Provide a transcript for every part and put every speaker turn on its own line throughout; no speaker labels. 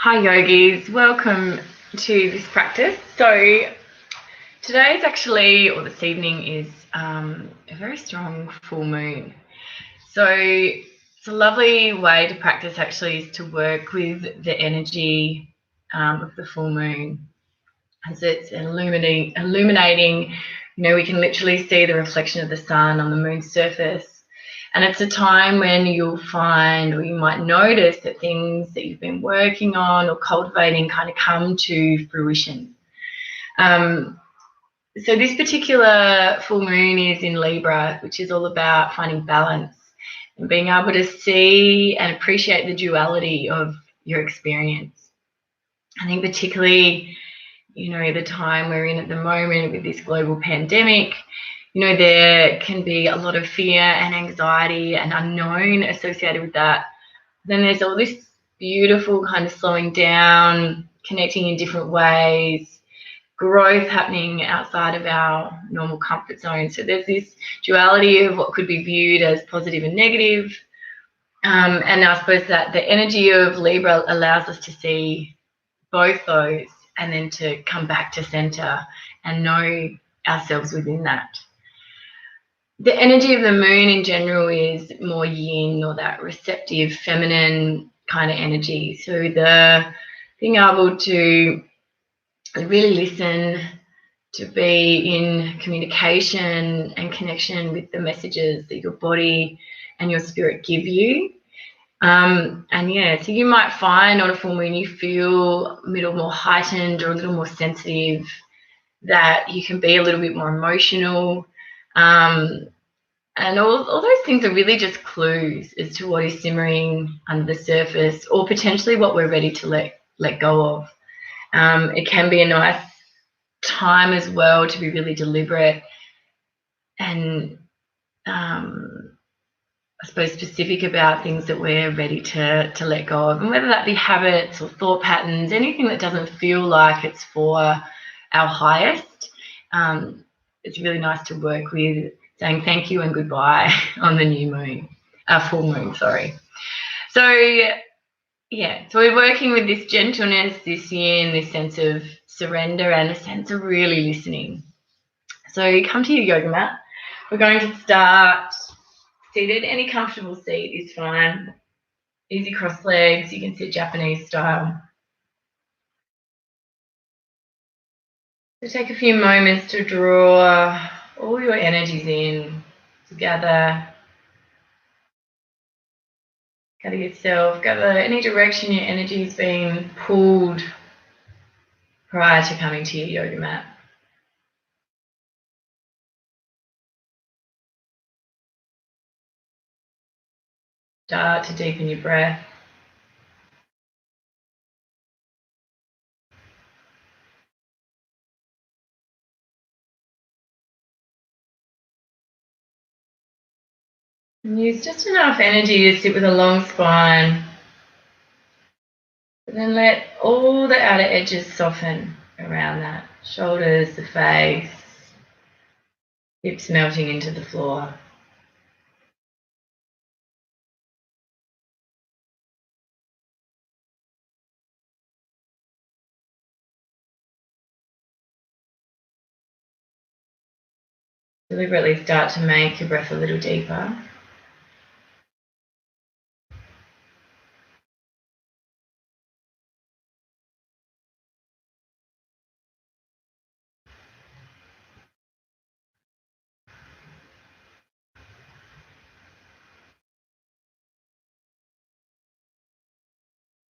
Hi yogis, welcome to this practice. So today's actually, or this evening is a very strong full moon. So it's a lovely way to practice actually is to work with the energy of the full moon. As it's illuminating, we can literally see the reflection of the sun on the moon's surface. And it's a time when you'll find, or you might notice, that things that you've been working on or cultivating kind of come to fruition. So this particular full moon is in Libra, which is all about finding balance and being able to see and appreciate the duality of your experience. I think particularly, the time we're in at the moment with this global pandemic, there can be a lot of fear and anxiety and unknown associated with that. Then there's all this beautiful kind of slowing down, connecting in different ways, growth happening outside of our normal comfort zone. So there's this duality of what could be viewed as positive and negative. And I suppose that the energy of Libra allows us to see both those and then to come back to center and know ourselves within that. The energy of the moon in general is more yin, or that receptive feminine kind of energy. So the being able to really listen, to be in communication and connection with the messages that your body and your spirit give you. So you might find on a full moon you feel a little more heightened or a little more sensitive, that you can be a little bit more emotional. And all those things are really just clues as to what is simmering under the surface, or potentially what we're ready to let go of. It can be a nice time as well to be really deliberate and I suppose specific about things that we're ready to let go of, and whether that be habits or thought patterns, anything that doesn't feel like it's for our highest. It's really nice to work with saying thank you and goodbye on the new moon, full moon, sorry. So we're working with this gentleness, this yin, this sense of surrender and a sense of really listening. So you come to your yoga mat. We're going to start seated. Any comfortable seat is fine. Easy cross legs. You can sit Japanese style. So take a few moments to draw all your energies in together. Gather yourself, gather any direction your energy is being pulled prior to coming to your yoga mat. Start to deepen your breath. And use just enough energy to sit with a long spine. But then let all the outer edges soften around that. Shoulders, the face, hips melting into the floor. Deliberately start to make your breath a little deeper.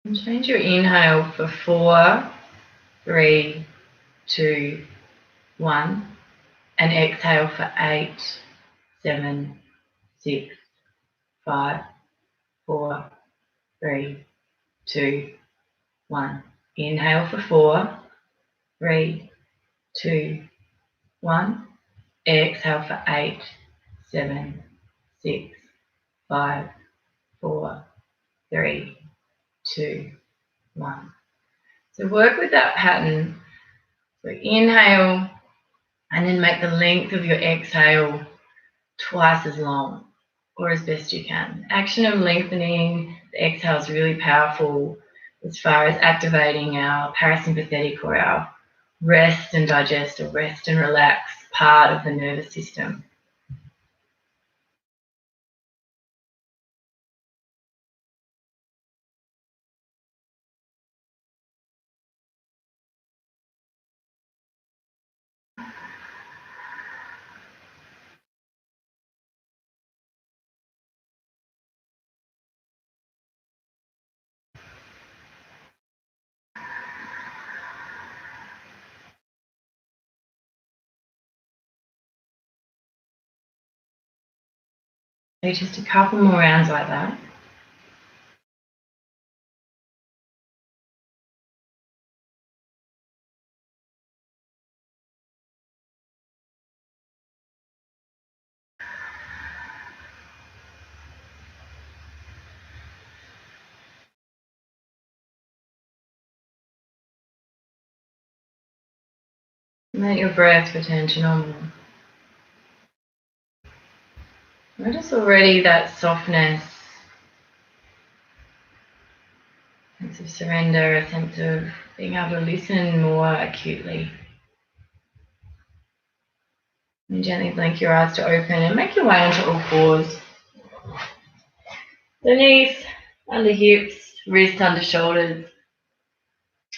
And change your inhale for 4, 3, 2, 1. And exhale for 8, 7, 6, 5, 4, 3, 2, 1. Inhale for 4, 3, 2, 1. Exhale for 8, 7, 6, 5, 4, 3, 2, 1. So work with that pattern. So inhale and then make the length of your exhale twice as long, or as best you can. Action of lengthening the exhale is really powerful as far as activating our parasympathetic or our rest and digest or rest and relax part of the nervous system. So just a couple more rounds like that. Let your breath return to normal. Notice already that softness, sense of surrender, a sense of being able to listen more acutely. And gently blink your eyes to open and make your way onto all fours. The knees under hips, wrists under shoulders.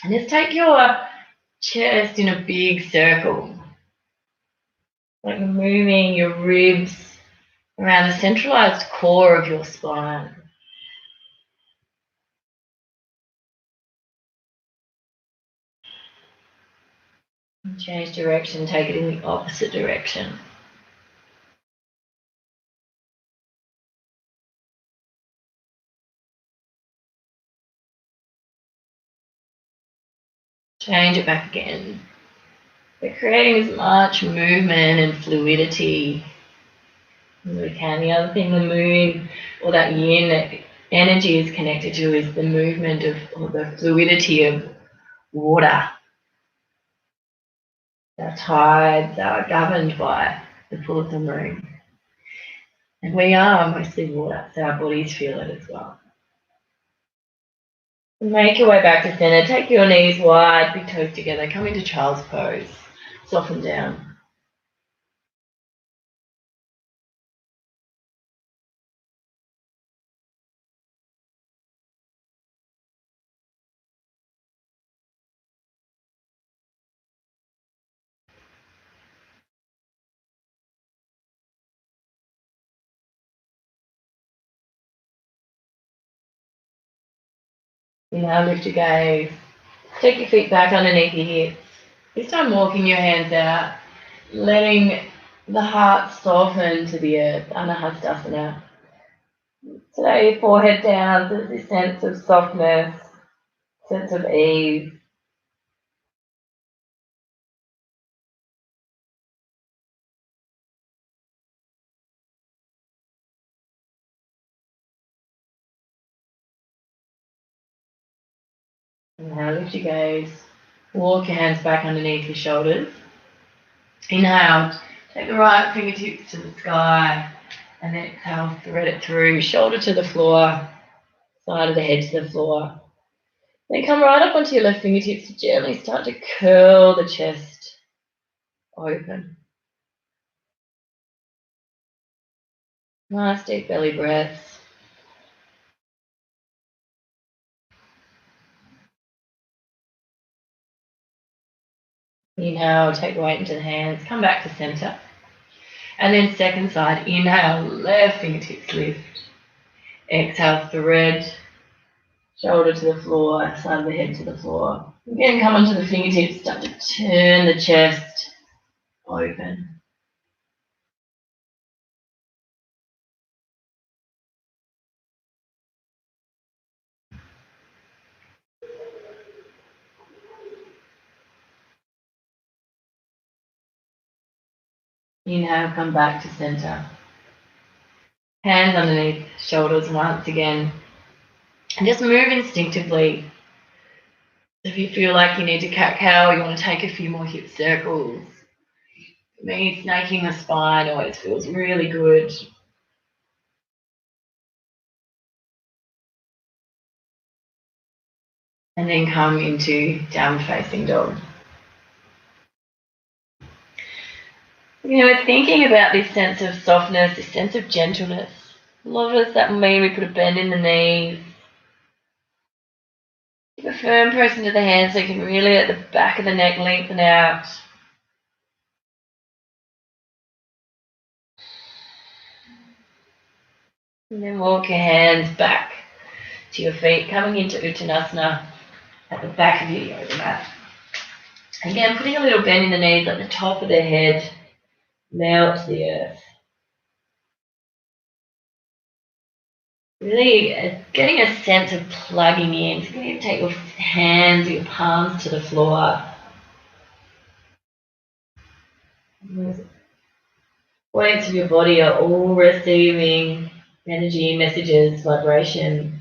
And just take your chest in a big circle. Like you're moving your ribs around the centralized core of your spine. And change direction, take it in the opposite direction. Change it back again. We're creating as much movement and fluidity as we can. The other thing the moon or that yin energy is connected to is the movement of, or the fluidity of water. Our tides are governed by the pull of the moon. And we are mostly water, so our bodies feel it as well. Make your way back to center. Take your knees wide, big toes together. Come into child's pose. Soften down. Now lift your gaze. Take your feet back underneath your hips. This time walking your hands out, letting the heart soften to the earth, anahastasana. Today, forehead down, there's this sense of softness, sense of ease. Now lift your gaze. Walk your hands back underneath your shoulders. Inhale, take the right fingertips to the sky, and then exhale, thread it through, shoulder to the floor, side of the head to the floor. Then come right up onto your left fingertips, gently start to curl the chest open. Nice deep belly breaths. Inhale, take the weight into the hands, come back to center. And then second side, inhale, left fingertips lift. Exhale, thread, shoulder to the floor, side of the head to the floor. Again, come onto the fingertips, start to turn the chest open. Inhale, come back to center. Hands underneath shoulders once again. And just move instinctively. If you feel like you need to cat-cow, you want to take a few more hip circles. For me, snaking the spine always feels really good. and then come into downward facing dog. We're thinking about this sense of softness, this sense of gentleness. A lot of us, that will mean we put a bend in the knees. Give a firm press into the hands so you can really let the back of the neck lengthen out. And then walk your hands back to your feet, coming into Uttanasana at the back of your yoga mat. Again, putting a little bend in the knees at the top of the head, melt the earth. Really getting a sense of plugging in. So you can take your hands, your palms to the floor. Points of your body are all receiving energy, messages, vibration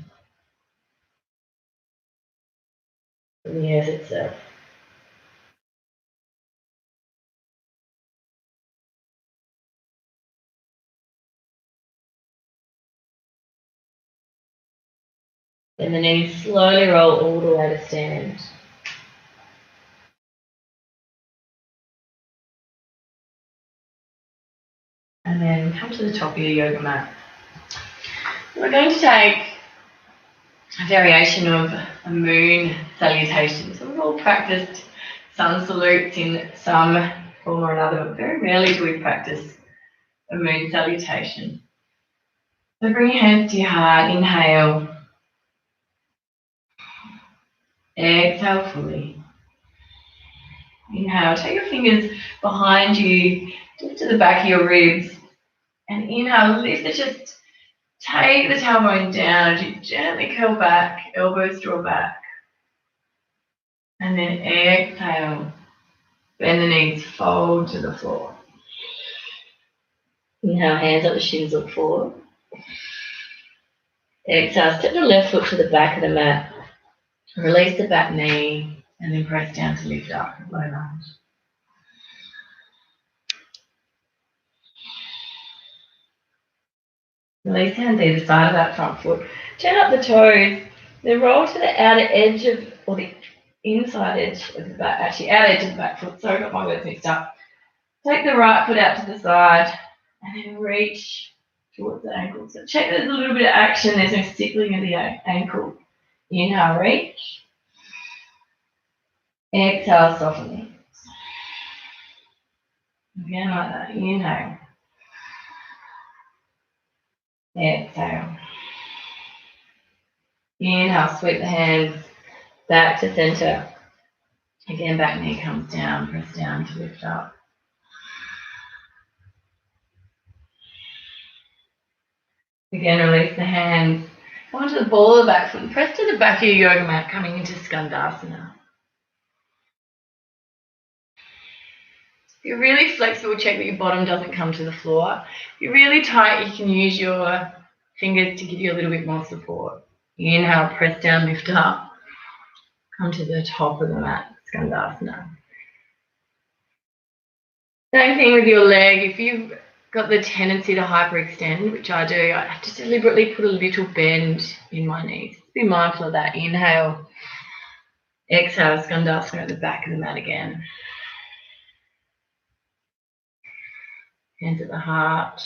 from the earth itself. And the knees slowly roll all the way to stand. And then come to the top of your yoga mat. We're going to take a variation of a moon salutation. So we've all practiced sun salutes in some form or another, but very rarely do we practice a moon salutation. So bring your hands to your heart, inhale, exhale fully. Inhale, take your fingers behind you, just to the back of your ribs, and inhale, lift the chest, take the tailbone down as you gently curl back, elbows draw back. And then exhale, bend the knees, fold to the floor. Inhale, hands up the shins, look forward. Exhale, step the left foot to the back of the mat. Release the back knee and then press down to lift up, low lunge. Release hands either side of that front foot. Turn up the toes, then roll to the outer edge of, or the inside edge of the back, actually outer edge of the back foot. Sorry, got my words mixed up. Take the right foot out to the side and then reach towards the ankle. So check there's a little bit of action, there's no stickling of the ankle. Inhale, reach. Exhale, soften. Again like that. Inhale. Exhale. Inhale, sweep the hands back to center. Again, back knee comes down, press down to lift up. Again, release the hands. Come onto the ball of the back foot and press to the back of your yoga mat, coming into Skandasana. If you're really flexible, check that your bottom doesn't come to the floor. If you're really tight, you can use your fingers to give you a little bit more support. Inhale, press down, lift up. Come to the top of the mat, Skandasana. Same thing with your leg. If you've got the tendency to hyperextend, which I do, I have to deliberately put a little bend in my knees. Be mindful of that. Inhale. Exhale, Skandasana at the back of the mat again. Hands at the heart,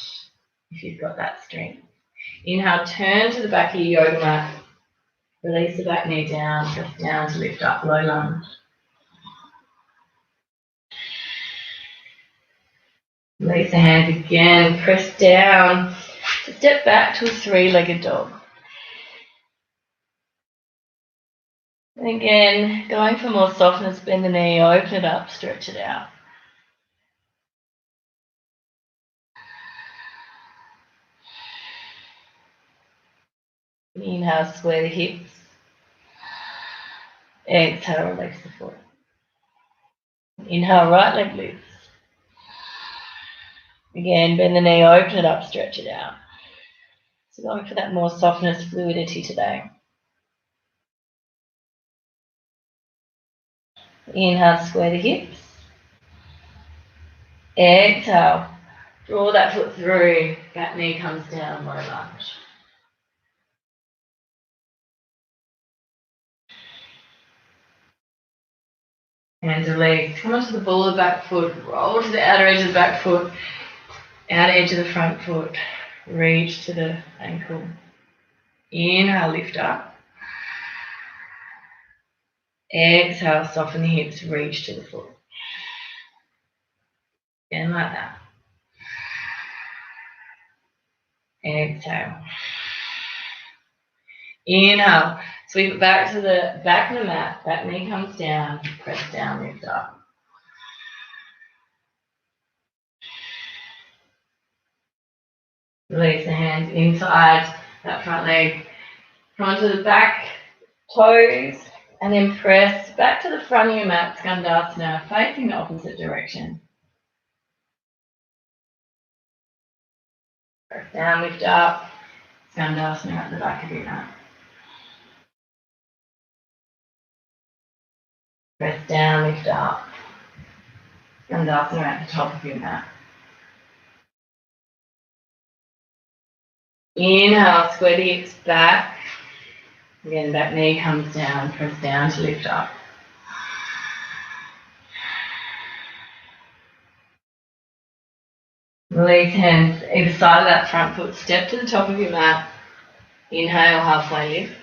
if you've got that strength. Inhale, turn to the back of your yoga mat. Release the back knee down, press down to lift up, low lunge. Release the hands again, press down to step back to a three-legged dog. And again, going for more softness, bend the knee, open it up, stretch it out. Inhale, square the hips. Exhale, release the foot. Inhale, right leg lifts. Again, bend the knee, open it up, stretch it out. So going for that more softness, fluidity today. Inhale, square the hips. Exhale, draw that foot through, back knee comes down, low lunge. Hands release. Come onto the ball of the back foot. Roll to the outer edge of the back foot. Outer edge of the front foot. Reach to the ankle. Inhale, lift up. Exhale, soften the hips. Reach to the foot. Again, like that. Exhale. Inhale. Sweep it back to the back of the mat. Back knee comes down. Press down, lift up. Release the hands inside that front leg. Come onto the back toes and then press back to the front of your mat, Skandasana, facing the opposite direction. Press down, lift up, Skandasana at the back of your mat. Press down, lift up, Skandasana at the top of your mat. Inhale, square the hips back. Again, back knee comes down, press down to lift up. Release hands either side of that front foot. Step to the top of your mat. Inhale, halfway lift.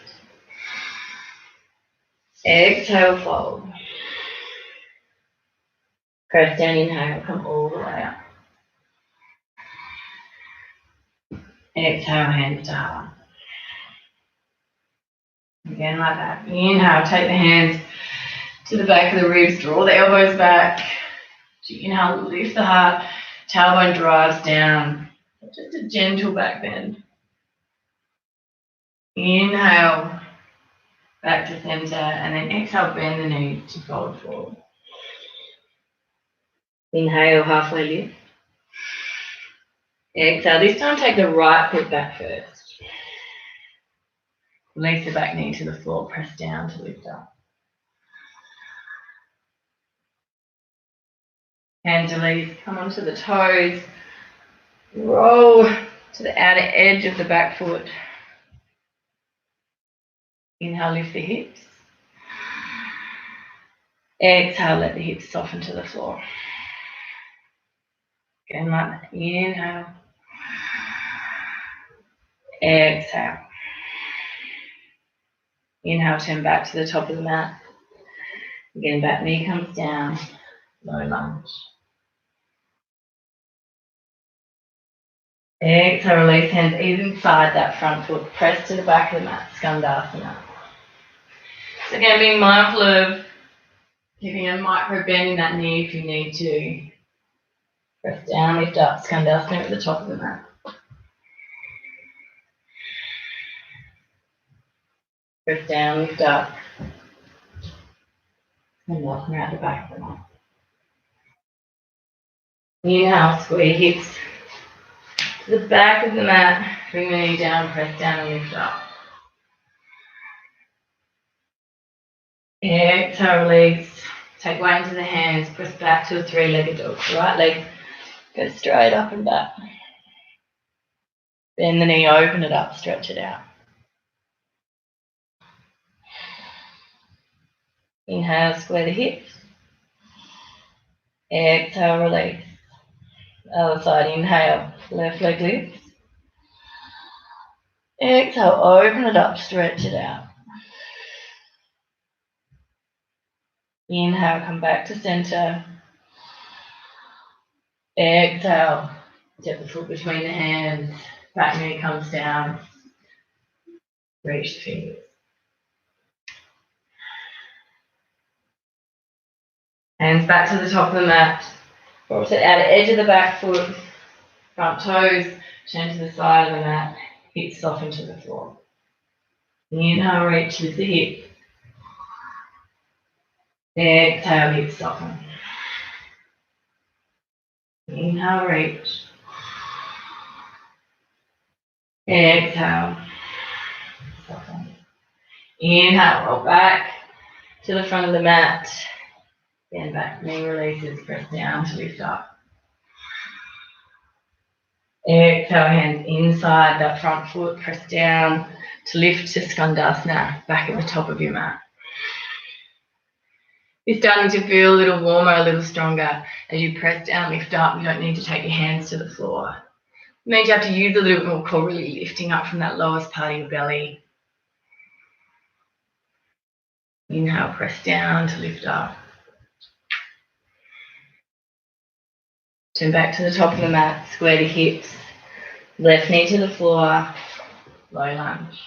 Exhale, fold. Press down, inhale, come all the way up. Exhale, hands to heart. Again, like that. Inhale, take the hands to the back of the ribs, draw the elbows back. Inhale, lift the heart, tailbone drives down. Just a gentle back bend. Inhale, back to center, and then exhale, bend the knees to fold forward. Inhale, halfway lift. Exhale, this time take the right foot back first. Release the back knee to the floor, press down to lift up. Hands release, come onto the toes. Roll to the outer edge of the back foot. Inhale, lift the hips. Exhale, let the hips soften to the floor. Again, like that. Inhale. Exhale. Inhale, turn back to the top of the mat. Again, back knee comes down, low lunge. Exhale, release hands inside that front foot. Press to the back of the mat, Skandasana. So again, being mindful of keeping a micro bend in that knee if you need to. Press down, lift up, Skandasana at the top of the mat. Press down, lift up, Skandasana at the back of the mat. Inhale, square hips to the back of the mat. Bring the knee down, press down and lift up. Exhale, release. Take weight into the hands, press back to a three-legged dog. Right leg goes straight up and back. Bend the knee, open it up, stretch it out. Inhale, square the hips. Exhale, release. Other side, inhale, left leg lifts. Exhale, open it up, stretch it out. Inhale, come back to center. Exhale, step the foot between the hands. Back knee comes down. Reach the fingers. Hands back to the top of the mat. Roll to the outer edge of the back foot. Front toes turn to the side of the mat. Hips soften to the floor. Inhale, reach with the hip. Exhale, hips soften. Inhale, reach. Exhale, soften. Inhale, roll back to the front of the mat. Bend back, knee releases, press down to lift up. Exhale, hands inside that front foot, press down to lift to Skandasana, back at the top of your mat. You're starting to feel a little warmer, a little stronger. As you press down, lift up, you don't need to take your hands to the floor. It means you have to use a little bit more core, really lifting up from that lowest part of your belly. Inhale, press down to lift up. Turn back to the top of the mat, square the hips, left knee to the floor, low lunge.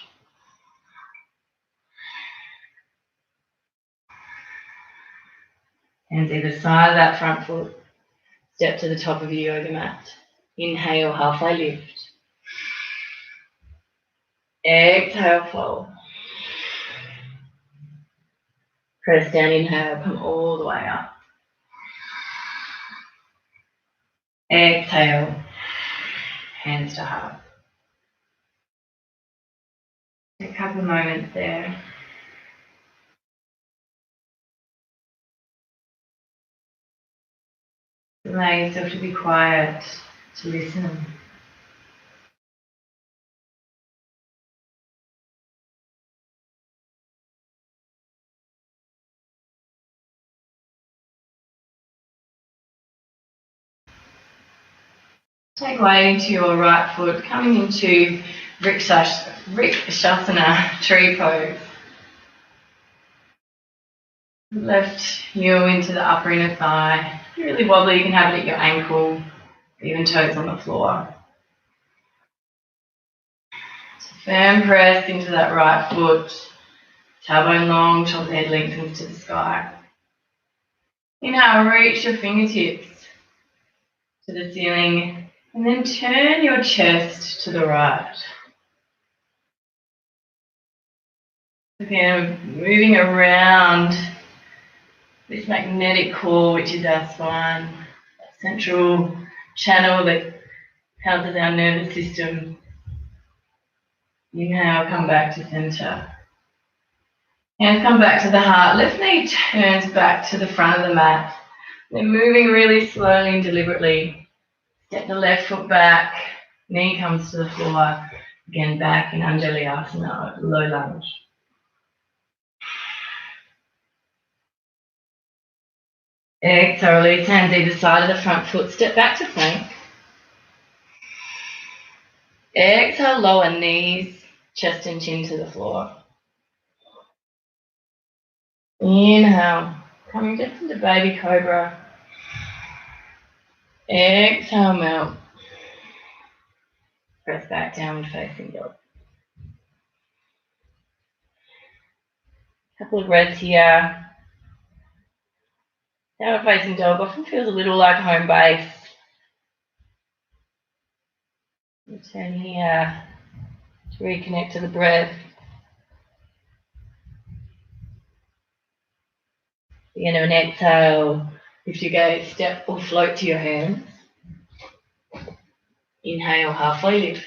Hands either side of that front foot, step to the top of your yoga mat. Inhale, halfway lift. Exhale, fold. Press down, inhale, come all the way up. Exhale, hands to heart. Take a couple of moments there. Allow yourself to be quiet, to listen. Take weight into your right foot, coming into Vrikshasana, tree pose. Left heel into the upper inner thigh. If you're really wobbly, you can have it at your ankle, even toes on the floor. Firm press into that right foot. Tailbone long, top head lengthens to the sky. Inhale, reach your fingertips to the ceiling, and then turn your chest to the right. Again, moving around this magnetic core, which is our spine, that central channel that houses our nervous system. Inhale, come back to center. Hands come back to the heart. Left knee turns back to the front of the mat. Then moving really slowly and deliberately. Step the left foot back. Knee comes to the floor. Again, back in Anjali Asana, low lunge. Exhale, release hands either side of the front foot. Step back to plank. Exhale, lower knees, chest and chin to the floor. Inhale, coming just into baby cobra. Exhale, melt. Press back, downward facing dog. Couple of breaths here. Downward facing dog often feels a little like home base. Return here to reconnect to the breath. Begin to an exhale. Lift your gaze, step or float to your hands. Inhale, halfway lift.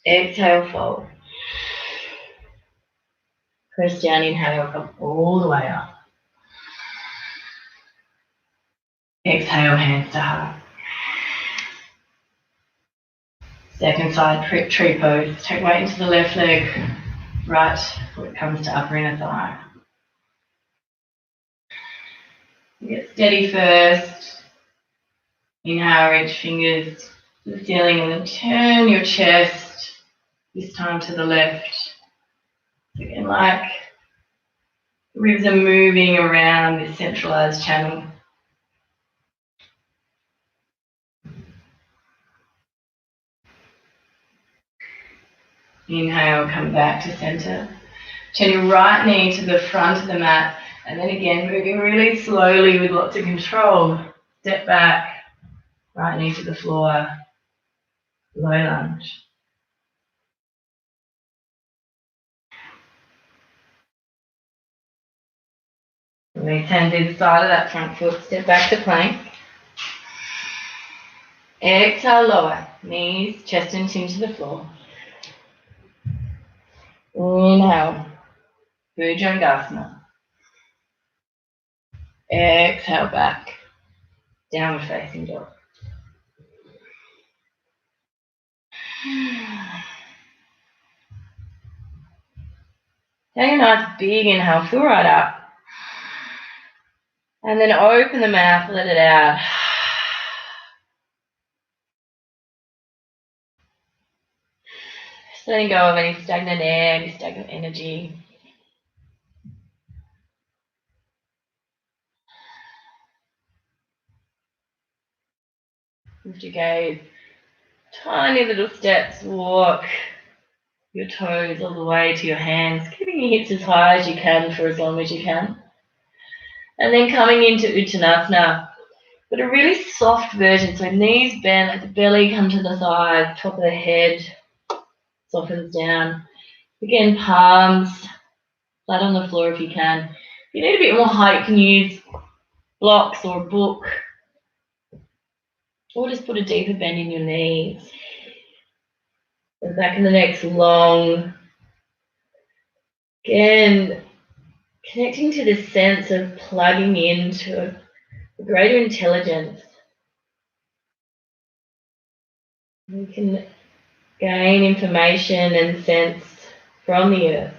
Exhale, fold. Press down, inhale, come all the way up. Exhale, hands to heart. Second side, tree pose. Take weight into the left leg, right foot comes to upper inner thigh. Get steady first. Inhale, reach fingers to the ceiling and then turn your chest, this time to the left. Again, like the ribs are moving around this centralized channel. Inhale, come back to center. Turn your right knee to the front of the mat, and then again, moving really slowly with lots of control. Step back, right knee to the floor, low lunge. Release hands either side of that front foot, step back to plank. Exhale, lower, knees, chest and chin to the floor. Inhale, Bhujangasana. Exhale back, downward facing dog. Take a nice big inhale, fill right up. And then open the mouth, let it out. Just letting go of any stagnant air, any stagnant energy. Lift your gaze. Tiny little steps, walk your toes all the way to your hands, keeping your hips as high as you can for as long as you can. And then coming into Uttanasana, but a really soft version, so knees bend, let the belly come to the thighs, top of the head softens down. Again, palms flat on the floor if you can. If you need a bit more height, you can use blocks or a book, or just put a deeper bend in your knees. The back of the neck's long. Again, connecting to this sense of plugging into a greater intelligence. We can gain information and sense from the earth.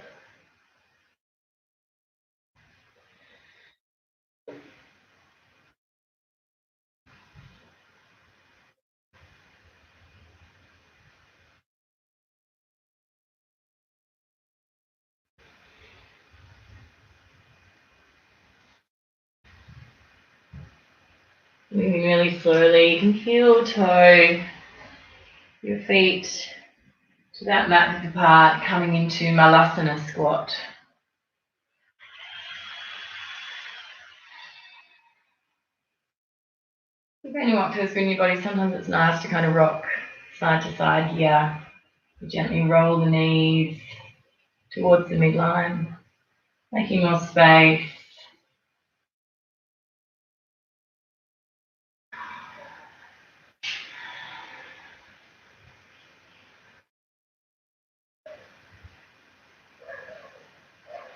Moving really slowly, you can heel toe your feet to that mat width apart, coming into Malasana squat. If anyone feels good in your body, sometimes it's nice to kind of rock side to side here. Gently roll the knees towards the midline, making more space.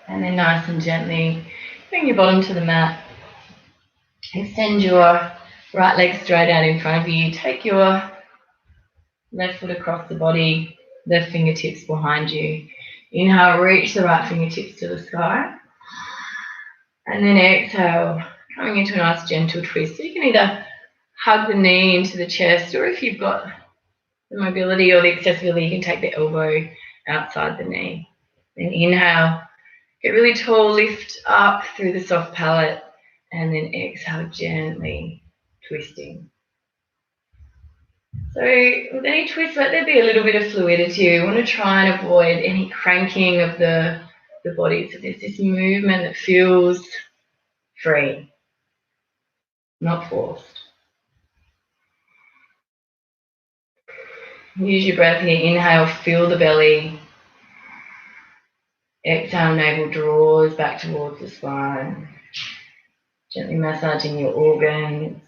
And then nice and gently bring your bottom to the mat. Extend your right leg straight out in front of you. Take your left foot across the body, left fingertips behind you. Inhale, reach the right fingertips to the sky. And then exhale, coming into a nice gentle twist. So you can either hug the knee into the chest, or if you've got the mobility or the accessibility, you can take the elbow outside the knee. Then inhale, get really tall, lift up through the soft palate, and then exhale, gently twisting. So with any twist, let there be a little bit of fluidity. We want to try and avoid any cranking of the body. So there's this movement that feels free, not forced. Use your breath here. Inhale, feel the belly. Exhale, navel draws back towards the spine. Gently massaging your organs.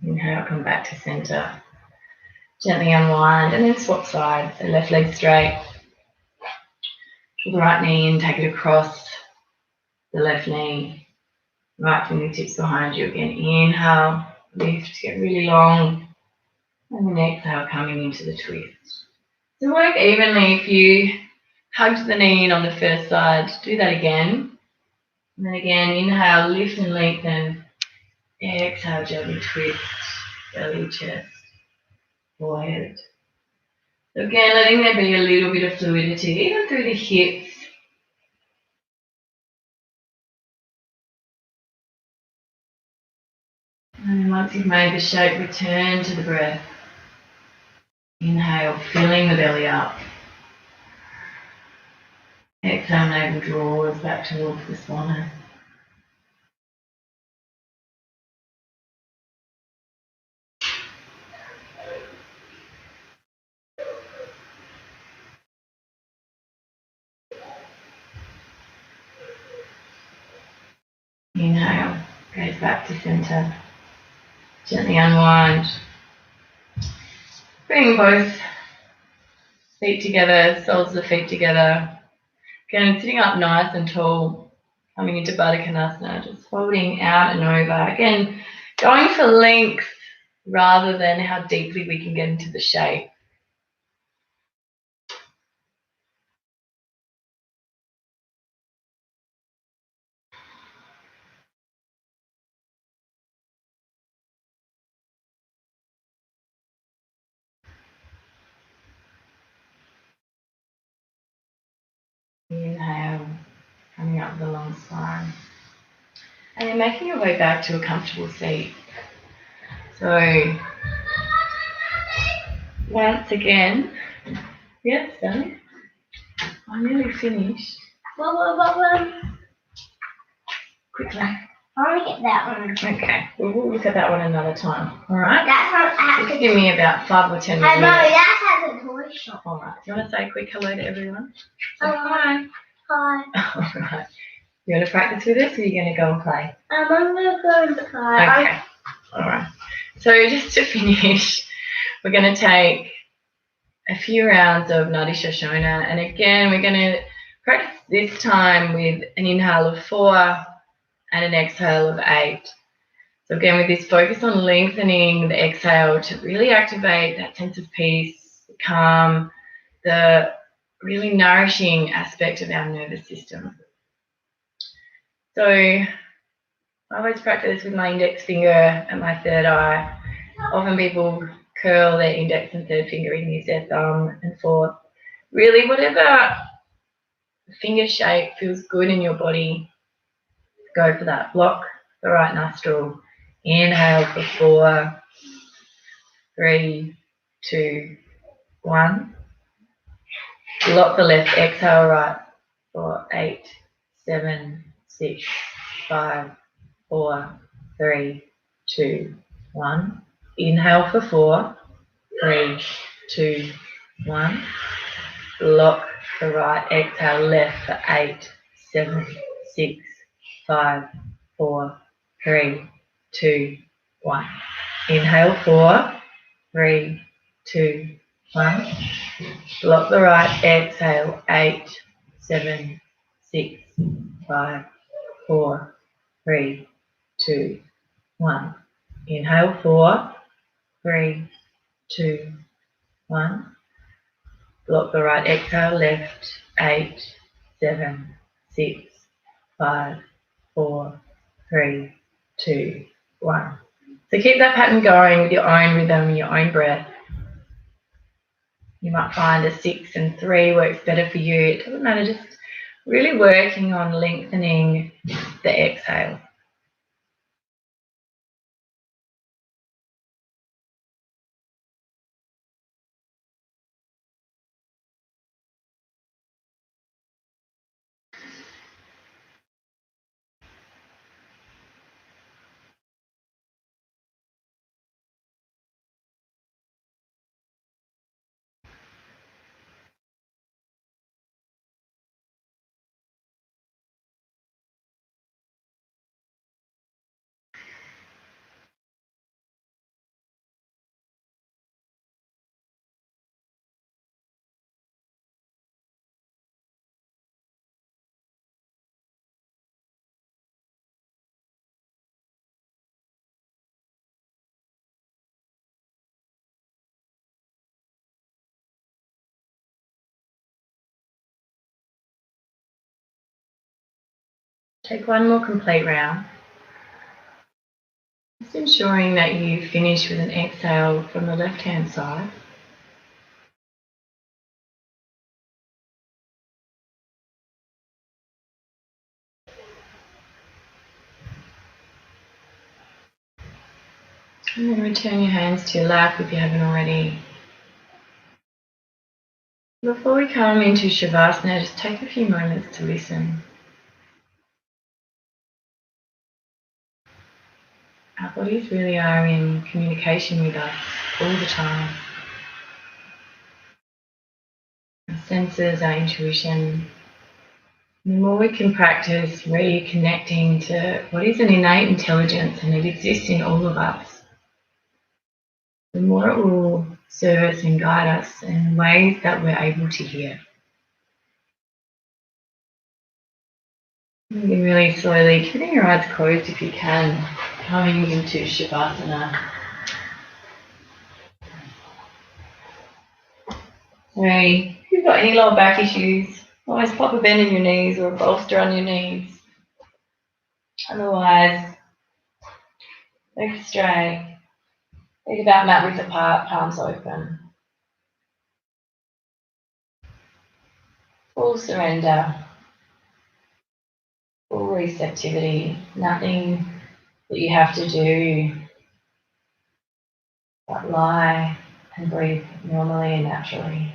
Inhale, come back to center. Gently unwind and then swap sides. So left leg straight. Pull the right knee in, take it across the left knee. Right fingertips behind you again. Inhale, lift, get really long. And then exhale, coming into the twist. So work evenly. If you hugged the knee in on the first side, do that again. And then again, inhale, lift and lengthen. Exhale, gently twist, belly, chest, forehead. So again, letting there be a little bit of fluidity, even through the hips. And once you've made the shape, return to the breath. Inhale, filling the belly up. Exhale, navel draws back towards the spine. Inhale, goes back to center. Gently unwind. Bring both feet together, soles of the feet together. Again, sitting up nice and tall, coming into Baddha Konasana, just folding out and over. Again, going for length rather than how deeply we can get into the shape. Inhale, coming up the long spine. And then making your way back to a comfortable seat. So, once again, yeah, it's done. I'm nearly finished. Quickly.
I want to get that one.
Okay, we'll look at that one another time. All right?
That's
Just give me about 5 or 10
I
minutes.
know, that has a toy shop.
All right. Do you want to say a quick hello to everyone? Say
Hi. Hi.
All right. You want to practice with us, or are you going to go and play?
I'm going to go and play.
Okay. All right. So just to finish, we're going to take a few rounds of Nadi Shoshona, and again, we're going to practice this time with an inhale of 4 and an exhale of 8. So again, with this focus on lengthening the exhale to really activate that sense of peace, calm, the really nourishing aspect of our nervous system. So I always practice with my index finger and my third eye. Often people curl their index and third finger and use their thumb and fourth. Really, whatever finger shape feels good in your body, go for that. Block the right nostril. Inhale for 4, 3, 2, 1. Lock the left. Exhale right for 8, 7, 6, 5, 4, 3, 2, 1. Inhale for 4, 3, 2, 1. Lock the right. Exhale left for 8, 7, 6, 5, 4, 3, 2, 1. Inhale 4, 3, 2, 1. Lock the right. Exhale 8, 7, 6, 5, 4, 3, 2, 1. Inhale 4, 3, 2, 1. Block the right. Exhale left. 8, 7, 6, 5, 4, 3, 2, 1. So keep that pattern going with your own rhythm and your own breath. You might find a 6 and 3 works better for you. It doesn't matter, just really working on lengthening the exhale. Take one more complete round. Just ensuring that you finish with an exhale from the left-hand side. And then return your hands to your lap if you haven't already. Before we come into Shavasana, just take a few moments to listen. Our bodies really are in communication with us all the time. Our senses, our intuition. The more we can practice reconnecting to what is an innate intelligence, and it exists in all of us, the more it will serve us and guide us in ways that we're able to hear. You can really slowly, keeping your eyes closed if you can, coming into Shavasana. So if you've got any lower back issues, always pop a bend in your knees or a bolster on your knees. Otherwise, legs straight, feet about mat width apart, palms open. Full surrender. Full receptivity, nothing that you have to do but lie and breathe normally and naturally.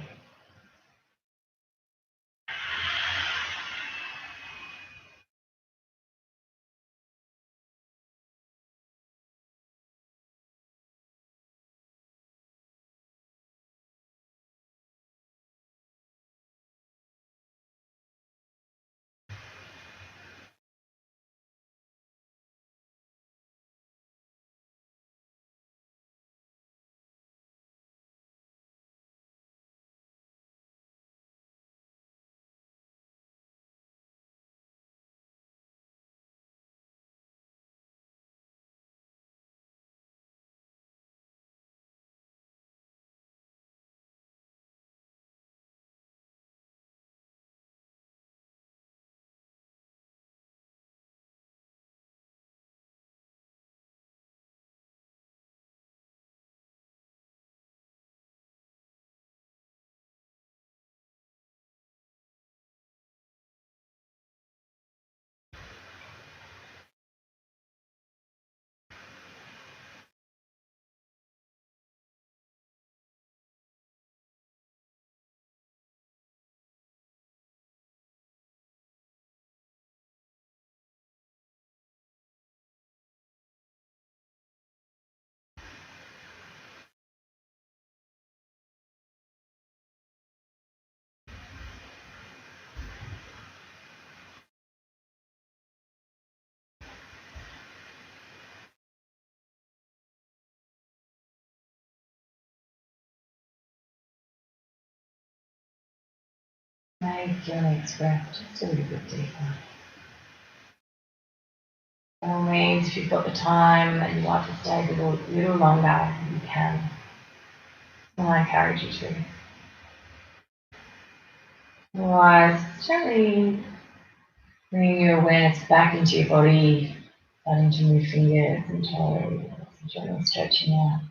Make your next breath just a little bit deeper. By all means, if you've got the time and you'd like to stay a little longer, you can. And I encourage you to. Otherwise, gently bring your awareness back into your body, starting to move fingers and toes, and gently stretching out.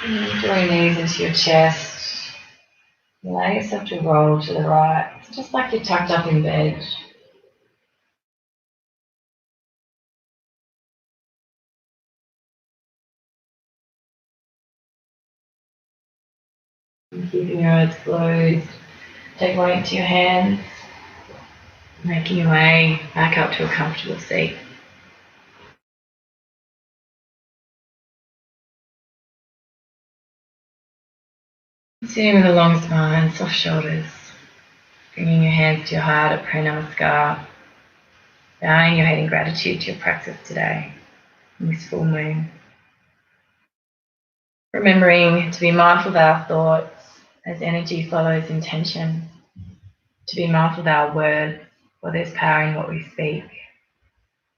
And draw your knees into your chest. Allow yourself to roll to the right, just like you're tucked up in bed. And keeping your eyes closed, take weight to your hands, making your way back up to a comfortable seat. Sitting with a long spine, soft shoulders, bringing your hands to your heart at Pranay Namaskar, bowing your head in gratitude to your practice today, on this full moon. Remembering to be mindful of our thoughts as energy follows intention, to be mindful of our words, for there's power in what we speak,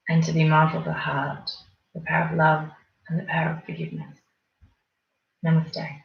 and to be mindful of the heart, the power of love and the power of forgiveness. Namaste.